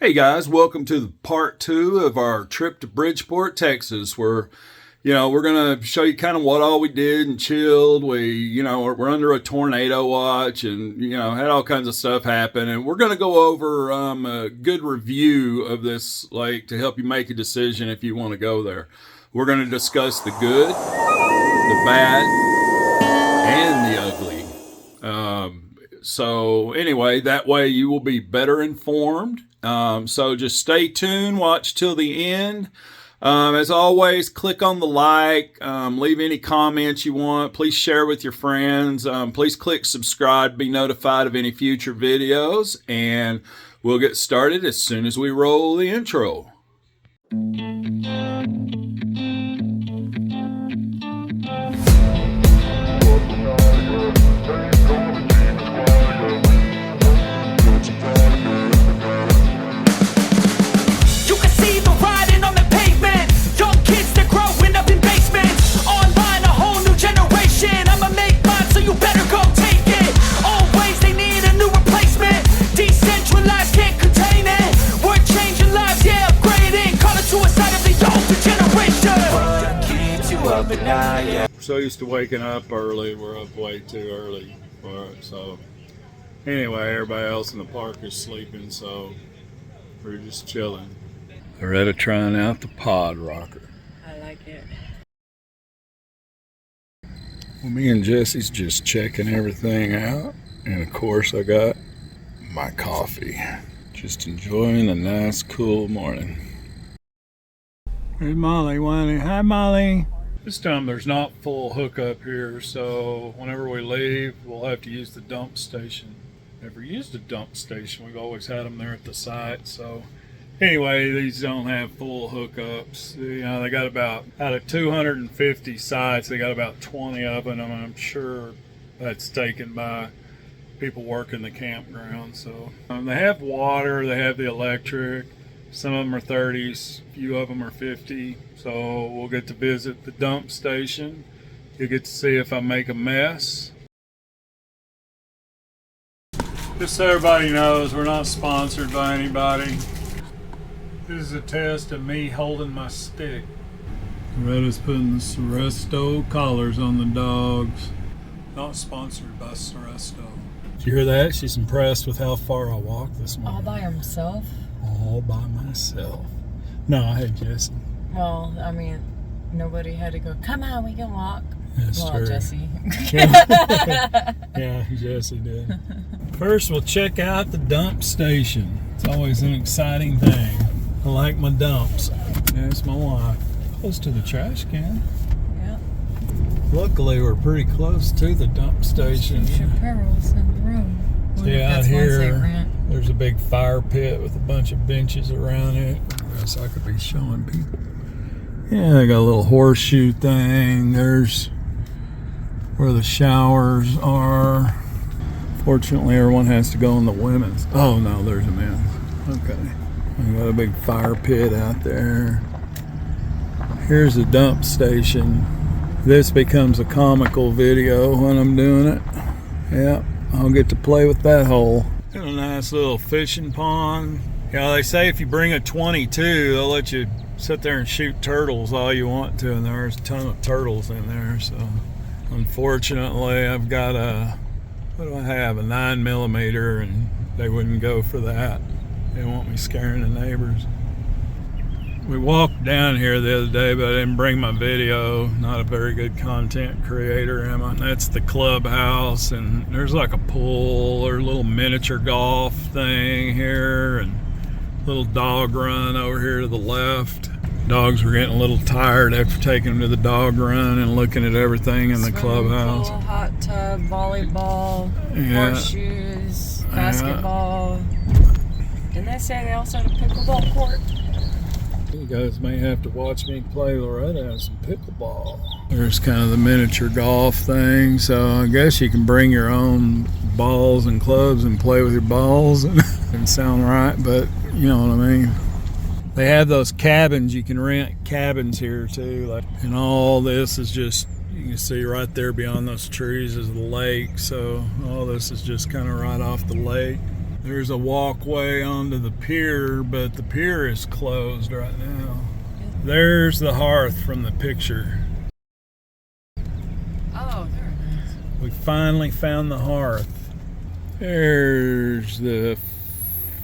Hey guys, welcome to the part 2 of our trip to Bridgeport, Texas, where, we're going to show you kind of what all we did and chilled. We're under a tornado watch and, had all kinds of stuff happen. And we're going to go over a good review of this lake to help you make a decision if you want to go there. We're going to discuss the good, the bad, and the ugly. So anyway, that way you will be better informed. So just stay tuned, watch till the end. As always, click on the like, leave any comments you want. Please share with your friends. Please click subscribe, be notified of any future videos, and we'll get started as soon as we roll the intro. So used to waking up early, we're up way too early for it. So anyway, everybody else in the park is sleeping, so we're just chilling. Loretta trying out the pod rocker. I like it. Well, me and Jesse's just checking everything out, and of course I got my coffee. Just enjoying a nice cool morning. There's Molly whining. Hi Molly. This time there's not full hookup here, so whenever we leave, we'll have to use the dump station. Never used a dump station. We've always had them there at the site. So anyway, these don't have full hookups. They got about, out of 250 sites, they got about 20 of them, and I'm sure that's taken by people working the campground. So they have water, they have the electric. Some of them are 30s, a few of them are 50. So we'll get to visit the dump station. You'll get to see if I make a mess. Just so everybody knows, we're not sponsored by anybody. This is a test of me holding my stick. Loretta's putting the Seresto collars on the dogs. Not sponsored by Seresto. Did you hear that? She's impressed with how far I walked this morning. All by himself? All by myself. No, I had Jesse. Well, I mean, nobody had to go, come on, we can walk. That's well, true. Jesse. Yeah, Jesse did. First, we'll check out the dump station. It's always an exciting thing. I like my dumps. That's my wife. Close to the trash can. Yeah. Luckily, we're pretty close to the dump station. Future perils in the room. See, out here, there's a big fire pit with a bunch of benches around it. I guess I could be showing people. Yeah, they got a little horseshoe thing. There's where the showers are. Fortunately, everyone has to go in the women's. Oh, no, there's a men's. Okay. We got a big fire pit out there. Here's the dump station. This becomes a comical video when I'm doing it. Yep. I'll get to play with that hole. Got a nice little fishing pond. They say if you bring a 22, they'll let you sit there and shoot turtles all you want to, and there's a ton of turtles in there. So unfortunately, I've got what do I have? A 9mm, and they wouldn't go for that. They want me scaring the neighbors. We walked down here the other day, but I didn't bring my video. Not a very good content creator, am I? That's the clubhouse, and there's like a pool or a little miniature golf thing here, and a little dog run over here to the left. Dogs were getting a little tired after taking them to the dog run and looking at everything in the clubhouse. Pool, hot tub, volleyball, horseshoes, basketball. Didn't they say they also had a pickleball court? You guys may have to watch me play Loretta and some pickleball. There's kind of the miniature golf thing, so I guess you can bring your own balls and clubs and play with your balls. Doesn't sound right, but you know what I mean. They have those cabins. You can rent cabins here too. And all this is just, you can see right there beyond those trees is the lake. So all this is just kind of right off the lake. There's a walkway onto the pier, but the pier is closed right now. There's the hearth from the picture. Oh, very nice. We finally found the hearth. There's the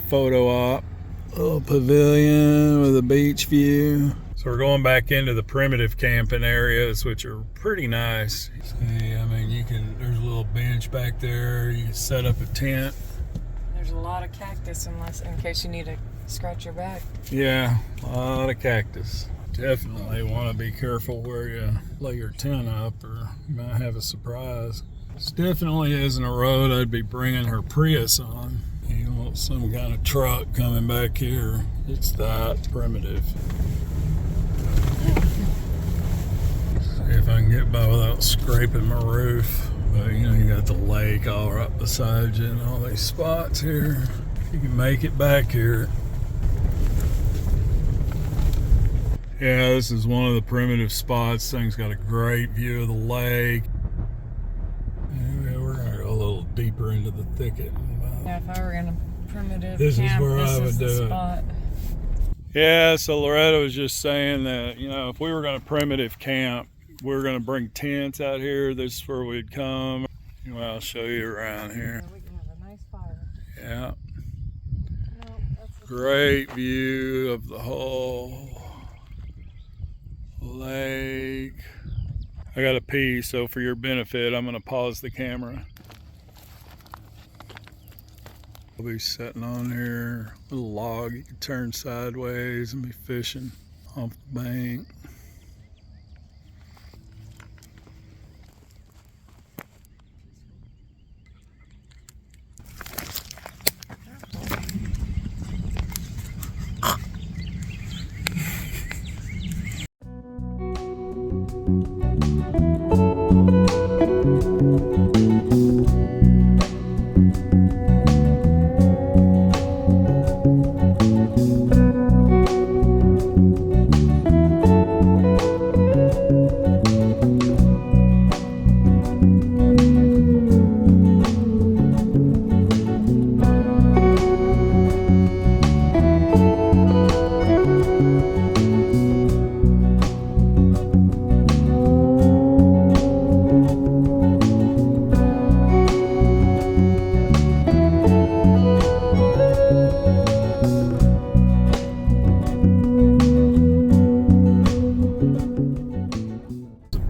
photo op. Little pavilion with a beach view. So we're going back into the primitive camping areas, which are pretty nice. See, I mean, there's a little bench back there. You can set up a tent. There's a lot of cactus in case you need to scratch your back. Yeah, a lot of cactus. Definitely want to be careful where you lay your tent up, or you might have a surprise. This definitely isn't a road I'd be bringing her Prius on. You want some kind of truck coming back here. It's that primitive. See if I can get by without scraping my roof. But you know, you got the lake all right beside you and all these spots here. You can make it back here. Yeah, this is one of the primitive spots. Thing's got a great view of the lake. Anyway, we're gonna go a little deeper into the thicket. Yeah, if I were in a primitive This camp, is where this I would is the do it. spot. Yeah, so Loretta was just saying that, you know, if we were going to primitive camp, we were going to bring tents out here. This is where we'd come. Well, I'll show you around here. Yeah, we can have a nice fire. Yeah. No, that's Great view of the whole lake. I got to pee, so for your benefit, I'm going to pause the camera. I'll be sitting on here with a log. You can turn sideways and be fishing off the bank.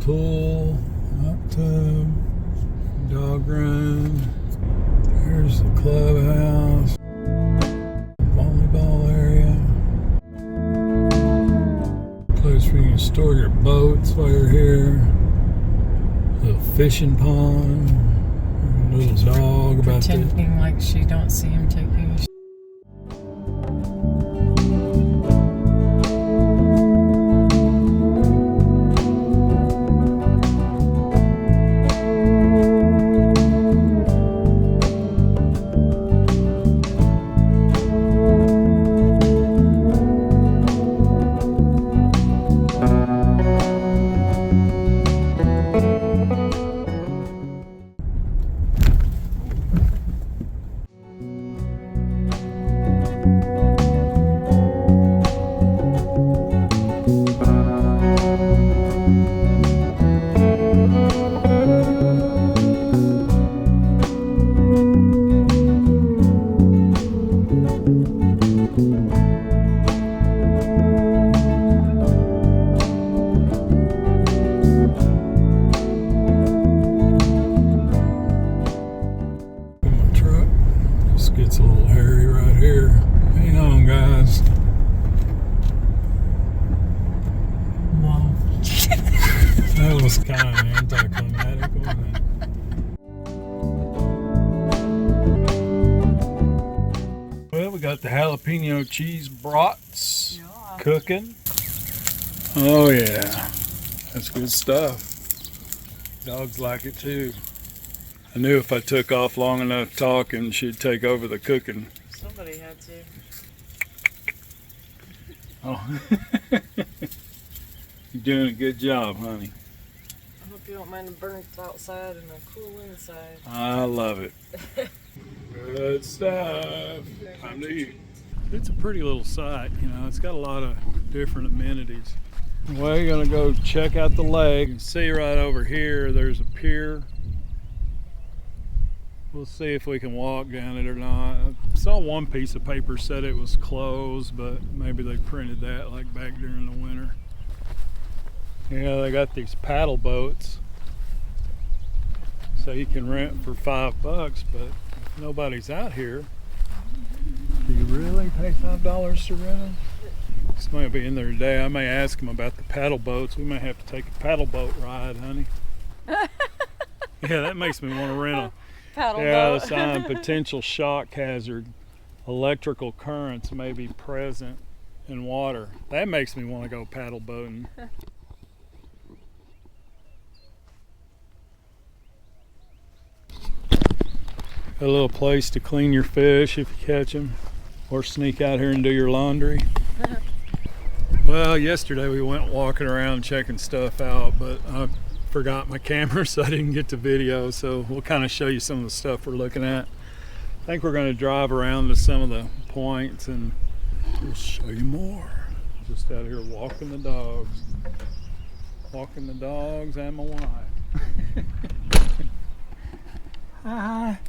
Pool, hot tub, dog run. There's the clubhouse, volleyball area, place where you can store your boats while you're here. Little fishing pond, little dog about to. pretending like she don't see him taking a Gets a little hairy right here. Hang on, guys. Wow. That was kind of anticlimactic, wasn't it? Well, we got the jalapeno cheese brats cooking. Oh yeah, that's good stuff. Dogs like it too. I knew if I took off long enough talking, she'd take over the cooking. Somebody had to. Oh, you're doing a good job, honey. I hope you don't mind the burnt outside and the cool inside. I love it. Good stuff. Time to eat. It's a pretty little site, you know. It's got a lot of different amenities. We're gonna go check out the lake. You can see right over here, there's a pier. We'll see if we can walk down it or not. I saw one piece of paper said it was closed, but maybe they printed that like back during the winter. Yeah, they got these paddle boats. So you can rent for $5, but if nobody's out here, do you really pay $5 to rent them? Somebody will be in there today. I may ask them about the paddle boats. We may have to take a paddle boat ride, honey. Yeah, that makes me want to rent a paddle boat. The sign potential shock hazard. Electrical currents may be present in water. That makes me want to go paddle boating. A little place to clean your fish if you catch them, or sneak out here and do your laundry. Well, yesterday we went walking around checking stuff out, but I forgot my camera, so I didn't get to video. So we'll kind of show you some of the stuff we're looking at. I think we're going to drive around to some of the points and we'll show you more. Just out here walking the dogs and my wife. Hi.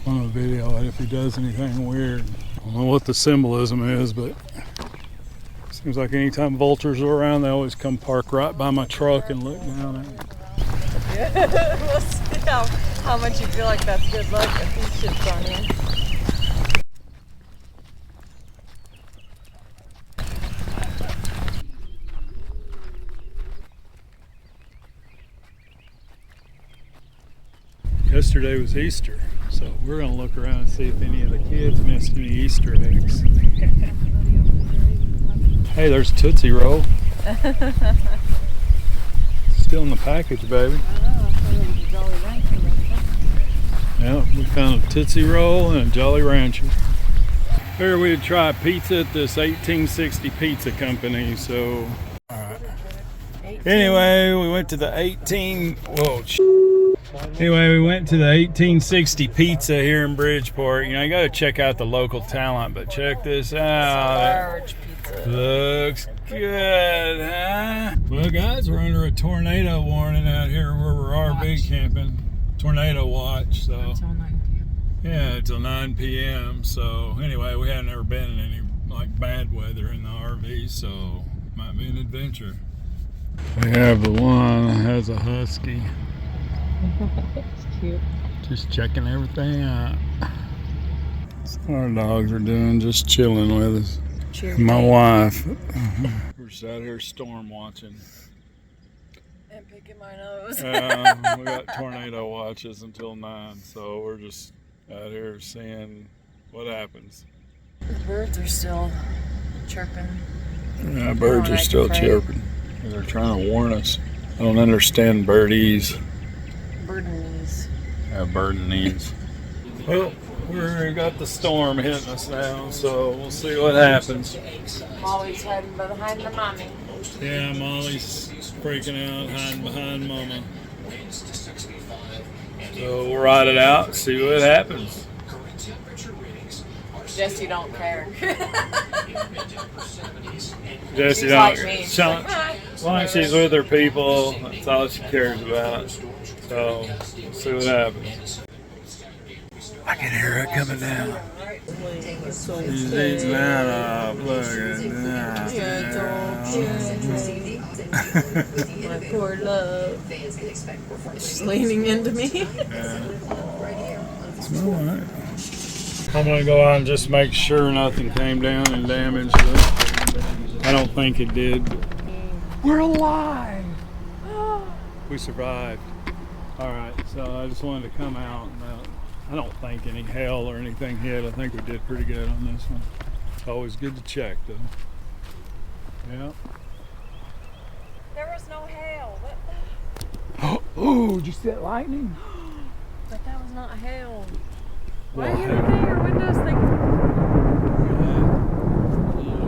I want to video it if he does anything weird. I don't know what the symbolism is, but it seems like anytime vultures are around, they always come park right by my truck and look down at me. We'll see how much you feel like that's good luck if he shits on you. Yesterday was Easter, so we're going to look around and see if any of the kids missed any Easter eggs. Hey, there's Tootsie Roll. Still in the package, baby. Yeah, we found a Tootsie Roll and a Jolly Rancher. Here we'd try pizza at this 1860 pizza company, so... Alright. Anyway, we went to the 1860 pizza here in Bridgeport. You know, you got to check out the local talent, but check this out. Large pizza. Looks good, huh? Well, guys, we're under a tornado warning out here where we're RV camping. Tornado watch, so. Until 9 p.m. Yeah, until 9 p.m. So, anyway, we haven't ever been in any like bad weather in the RV, so might be an adventure. We have the one that has a husky. It's cute. Just checking everything out. That's what our dogs are doing, just chilling with us. Cheers. My wife. We're just out here storm watching. And picking my nose. We got tornado watches until 9, so we're just out here seeing what happens. The birds are still chirping. Yeah, birds are still chirping. They're trying to warn us. I don't understand birdese. Birdinese. Yeah, birdinese. Well, we got the storm hitting us now, so we'll see what happens. Molly's hiding behind the mommy. Yeah, Molly's freaking out, hiding behind Mama. So we'll ride it out, see what happens. Jesse don't care. Jesse She's don't. like me. As long as she's with her people, that's all she cares about. So we'll see what happens. I can hear it coming down. She's eating that up. Look at that. My poor love. She's leaning into me. It's all right. I'm going to go out and just make sure nothing came down and damaged it. I don't think it did. We're alive! We survived. Alright, so I just wanted to come out. And, I don't think any hail or anything hit. I think we did pretty good on this one. It's always good to check, though. Yeah. There was no hail. Oh, did you see that lightning? But that was not hail. Why are you looking at your windows thinking?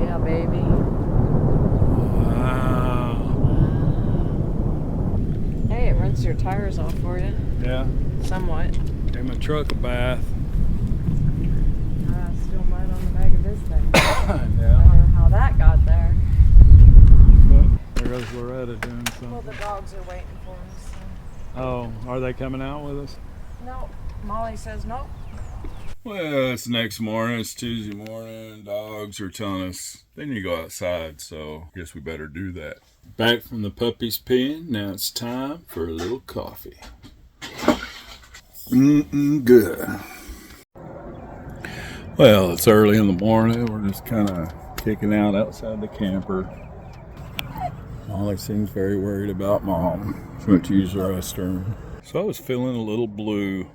Yeah, baby. Wow. Hey, it runs through your tires off for you. Yeah. Somewhat. Gave my truck a bath. Still mud on the back of this thing. Yeah. I don't know how that got there. But there goes Loretta doing something. Well, the dogs are waiting for us. So. Oh, are they coming out with us? No. Molly says no. Well, it's next morning. It's Tuesday morning. Dogs are telling us they need to go outside, so I guess we better do that. Back from the puppies peeing. Now it's time for a little coffee. Good. Well, it's early in the morning. We're just kind of kicking out outside the camper. Molly seems very worried about Mom. She went to use the restroom. So I was feeling a little blue.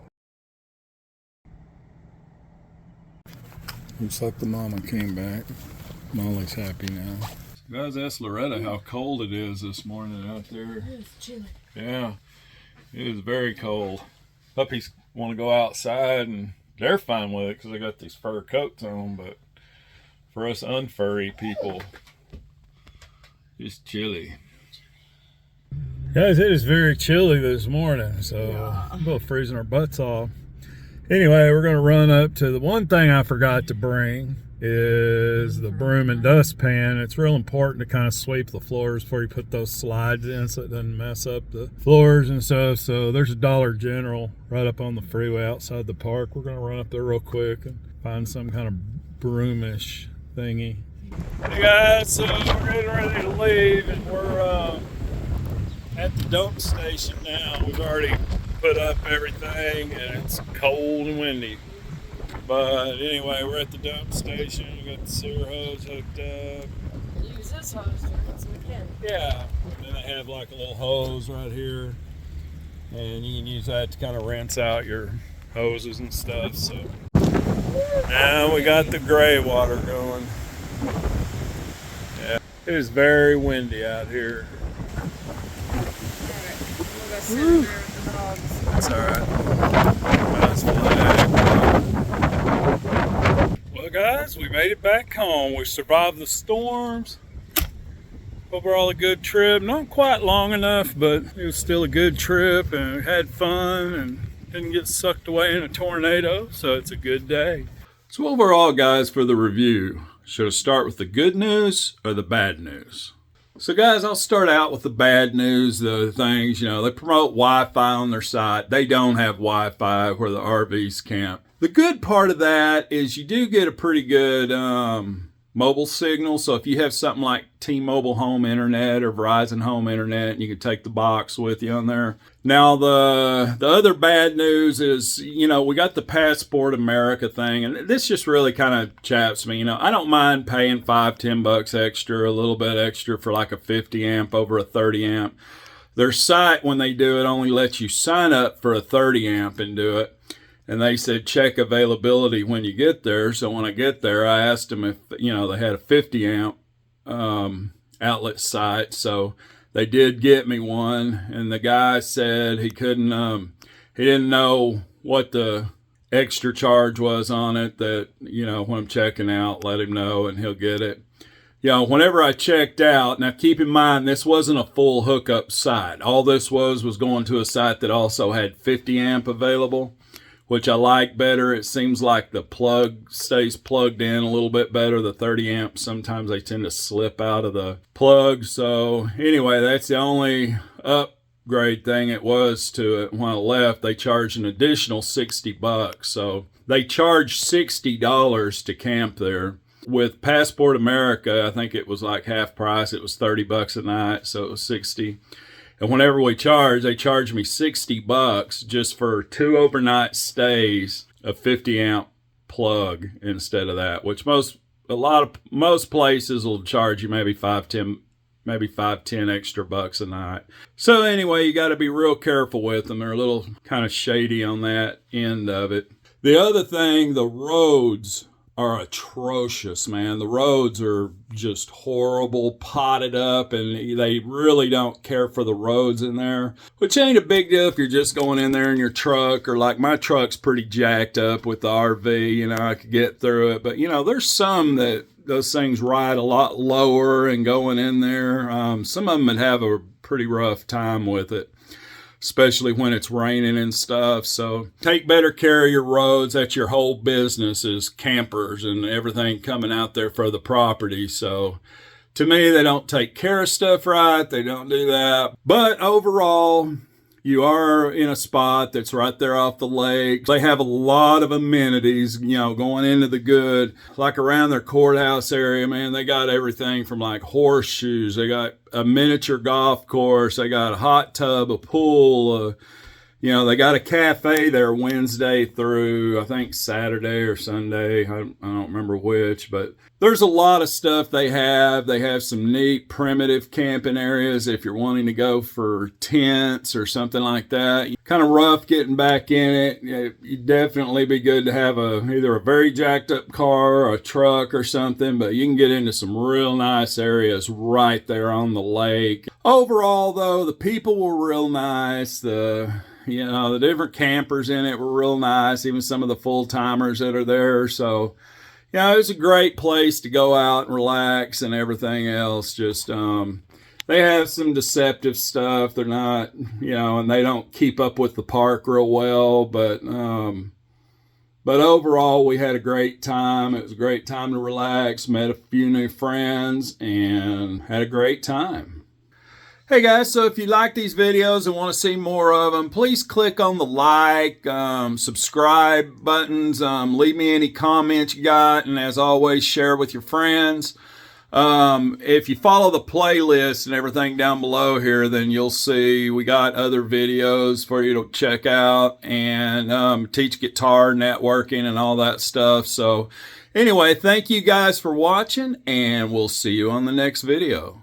Looks like the mama came back. Molly's happy now. Guys, asked Loretta how cold it is this morning out there. It's chilly. Yeah, it is very cold. Puppies want to go outside and they're fine with it because they got these fur coats on, but for us unfurry people, it's chilly. Guys, it is very chilly this morning, so we're both freezing our butts off. Anyway, we're going to run up to the one thing I forgot to bring is the broom and dustpan. It's real important to kind of sweep the floors before you put those slides in so it doesn't mess up the floors and stuff. So there's a Dollar General right up on the freeway outside the park. We're going to run up there real quick and find some kind of broomish thingy. Hey guys, so we're getting ready to leave and we're at the dump station now. We've already put up everything and it's cold and windy. But anyway, we're at the dump station. We got the sewer hose hooked up. Use this hose to rinse them again. Yeah. And then they have like a little hose right here. And you can use that to kind of rinse out your hoses and stuff. So now we got the gray water going. Yeah. It is very windy out here. We'll go sit in there with the dogs. That's alright. That's flag. Well guys, we made it back home. We survived the storms. Overall a good trip. Not quite long enough, but it was still a good trip and we had fun and didn't get sucked away in a tornado, so it's a good day. So overall guys, for the review, should I start with the good news or the bad news? So guys, I'll start out with the bad news, the things, you know, they promote Wi-Fi on their site. They don't have Wi-Fi where the RVs camp. The good part of that is you do get a pretty good mobile signal. So if you have something like T-Mobile Home Internet or Verizon Home Internet, you can take the box with you on there. Now, the other bad news is, you know, we got the Passport America thing, and this just really kind of chaps me. You know, I don't mind paying $5-10 extra, a little bit extra for like a 50 amp over a 30 amp. Their site, when they do it, only lets you sign up for a 30 amp and do it. And they said, check availability when you get there. So when I get there, I asked them if, you know, they had a 50 amp outlet site. So they did get me one. And the guy said he couldn't, he didn't know what the extra charge was on it, that, you know, when I'm checking out, let him know and he'll get it. You know, whenever I checked out, now keep in mind, this wasn't a full hookup site. All this was going to a site that also had 50 amp available, which I like better. It seems like the plug stays plugged in a little bit better. The 30 amps, sometimes they tend to slip out of the plug. So anyway, that's the only upgrade thing it was to it. When I left, they charged an additional $60. So they charged $60 to camp there. With Passport America, I think it was like half price. It was $30 a night, so it was $60. And whenever we charge, they charge me $60 just for 2 overnight stays of 50 amp plug instead of that, which most places will charge you maybe $5-10 extra bucks a night. So anyway, you got to be real careful with them. They're a little kind of shady on that end of it. The other thing, the roads are atrocious, man. The roads are just horrible, potted up, and they really don't care for the roads in there, which ain't a big deal if you're just going in there in your truck, or like my truck's pretty jacked up with the RV, you know, I could get through it. But, you know, there's some that those things ride a lot lower and going in there. Some of them would have a pretty rough time with it. especially when it's raining and stuff. So take better care of your roads. That's your whole business, is campers and everything coming out there for the property. So to me, they don't take care of stuff right. They don't do that. But overall, you are in a spot that's right there off the lake. They have a lot of amenities, you know, going into the good. Like around their courthouse area, man, they got everything from like horseshoes. They got a miniature golf course. They got a hot tub, a pool, you know, they got a cafe there Wednesday through, I think, Saturday or Sunday. I don't remember which, but there's a lot of stuff they have. They have some neat primitive camping areas if you're wanting to go for tents or something like that. Kind of rough getting back in it. You'd definitely be good to have either a very jacked up car or a truck or something, but you can get into some real nice areas right there on the lake. Overall, though, the people were real nice. You know, the different campers in it were real nice, even some of the full-timers that are there. So, you know, it's a great place to go out and relax and everything else. Just, they have some deceptive stuff. They're not, you know, and they don't keep up with the park real well. But overall, we had a great time. It was a great time to relax, met a few new friends, and had a great time. Hey guys, so if you like these videos and want to see more of them, please click on the like, subscribe buttons, leave me any comments you got, and as always, share with your friends. If you follow the playlist and everything down below here, then you'll see we got other videos for you to check out, and teach guitar, networking, and all that stuff. So anyway, thank you guys for watching, and we'll see you on the next video.